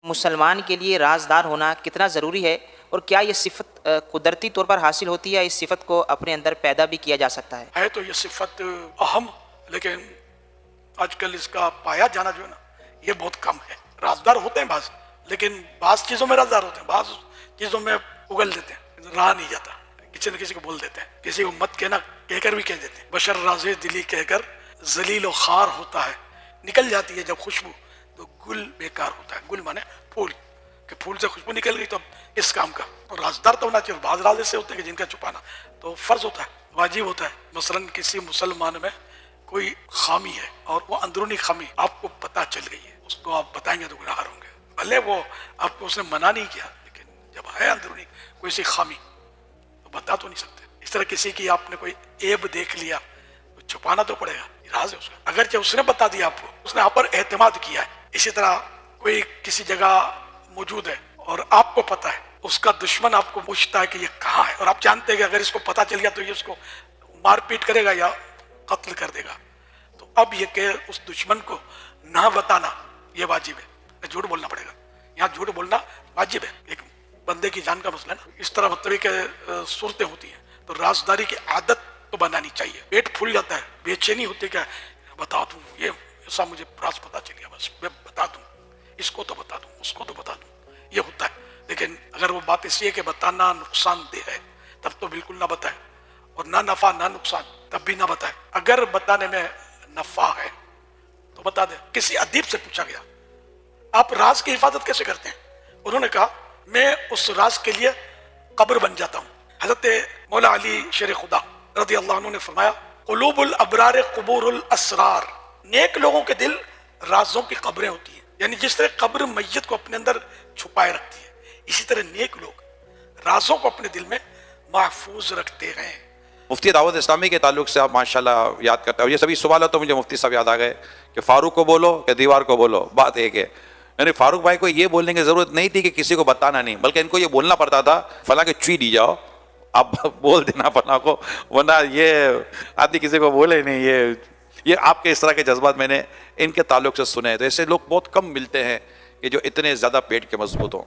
مسلمان کے لیے رازدار ہونا کتنا ضروری ہے، اور کیا یہ صفت قدرتی طور پر حاصل ہوتی ہے یا اس صفت کو اپنے اندر پیدا بھی کیا جا سکتا ہے؟ تو یہ صفت اہم، لیکن آج کل اس کا پایا جانا جو ہے نا یہ بہت کم ہے۔ رازدار ہوتے ہیں بعض، لیکن بعض چیزوں میں رازدار ہوتے ہیں، بعض چیزوں میں اگل دیتے ہیں، رہا نہیں جاتا، کسی نہ کسی کو بول دیتے ہیں، کسی کو مت کہنا کہہ کر بھی کہہ دیتے ہیں۔ بشر راز دلی کہہ کر ذلیل و خوار ہوتا ہے، نکل جاتی ہے جب خوشبو تو گل بیکار ہوتا ہے۔ گل مانے پھول، کہ پھول سے خوشبو نکل گئی تو اس کام کا رازدار تو ہونا چاہیے۔ بعض راز ایسے ہوتے ہیں کہ جن کا چھپانا تو فرض ہوتا ہے، واجب ہوتا ہے۔ مثلاً کسی مسلمان میں کوئی خامی ہے اور وہ اندرونی خامی آپ کو پتہ چل گئی ہے، اس کو آپ بتائیں گے تو گناہگار ہوں گے، بھلے وہ آپ کو اس نے منع نہیں کیا، لیکن جب ہے اندرونی کوئی سی خامی تو بتا تو نہیں سکتے۔ اس طرح کسی کی آپ نے کوئی عیب دیکھ لیا تو چھپانا تو پڑے گا، راز ہے اس کا، اگرچہ اس نے بتا دیا آپ کو، اس نے آپ پر اعتماد کیا ہے۔ اسی طرح کوئی کسی جگہ موجود ہے اور آپ کو پتا ہے، اس کا دشمن آپ کو پوچھتا ہے کہ یہ کہاں ہے، اور آپ جانتے ہیں کہ اگر اس کو پتا چل گیا تو یہ اس کو مار پیٹ کرے گا یا قتل کر دے گا، تو اب یہ کہ اس دشمن کو نہ بتانا یہ واجب ہے، جھوٹ بولنا پڑے گا۔ یہاں جھوٹ بولنا واجب ہے، ایک بندے کی جان کا مسئلہ ہے نا۔ اس طرح مطلب کہ صورتیں ہوتی ہیں تو رازداری کی عادت تو بنانی چاہیے۔ پیٹ پھول جاتا ہے، بے چینی ہوتی ہے کہ بتا دوں، یہ ایسا مجھے راز پتا چل گیا، بس میں بتا دوں، اس کو تو بتا دوں، اس کو تو بتا دوں، یہ ہوتا ہے۔ لیکن اگر وہ بات اس لیے کہ بتانا نقصان دہ ہے تب تو بالکل نہ بتائیں، اور نہ نفع نہ نقصان تب بھی نہ بتائیں۔ اگر بتانے میں نفع ہے تو بتا دیں۔ کسی ادیب سے پوچھا گیا آپ راز کی حفاظت کیسے کرتے ہیں؟ انہوں نے کہا میں اس راز کے لیے قبر بن جاتا ہوں۔ حضرت مولا علی شیر خدا رضی اللہ عنہ نے فرمایا قلوب الابرار قبور الاسرار، نیک لوگوں کے دل رازوں کی قبریں ہوتی ہیں، یعنی جس طرح قبر میت کو اپنے اندر چھپائے رکھتی ہے، اسی طرح نیک لوگ رازوں کو اپنے دل میں محفوظ رکھتے ہیں۔ مفتی دعوت اسلامی کے تعلق سے آپ ماشاءاللہ یاد کرتے ہیں، اور یہ سبھی سوالات تو مجھے مفتی صاحب یاد آ گئے کہ فاروق کو بولو کہ دیوار کو بولو، بات ایک ہے۔ یعنی فاروق بھائی کو یہ بولنے کی ضرورت نہیں تھی کہ کسی کو بتانا نہیں، بلکہ ان کو یہ بولنا پڑتا تھا فلاں کے چوئی دی جاؤ، آپ بول دینا فلاں کو، ورنہ یہ آدمی کسی کو بولے نہیں۔ یہ آپ کے اس طرح کے جذبات میں نے ان کے تعلق سے سنے ہیں، تو ایسے لوگ بہت کم ملتے ہیں کہ جو اتنے زیادہ پیٹ کے مضبوط ہوں۔